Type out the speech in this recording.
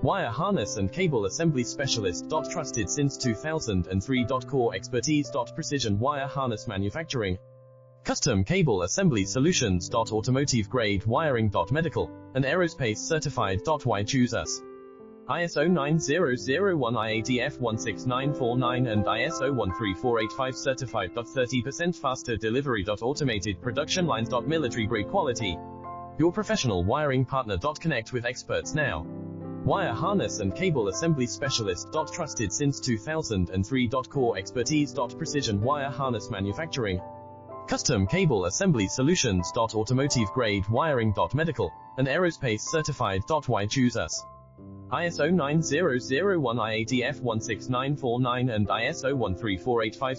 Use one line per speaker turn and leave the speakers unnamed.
Wire harness and cable assembly specialist. Trusted since 2003. Core expertise. Precision wire harness manufacturing. Custom cable assembly solutions. Automotive grade wiring. Medical and aerospace certified. Why choose us? ISO 9001 IATF 16949 and ISO 13485 certified. 30% faster delivery. Automated production lines. Military grade quality. Your professional wiring partner. Connect with experts now. Wire harness and cable assembly specialist. Trusted since 2003. Core expertise. Precision wire harness manufacturing. Custom cable assembly solutions. Automotive grade wiring. Medical and aerospace certified. Why choose us? ISO 9001 IATF 16949 and ISO 13485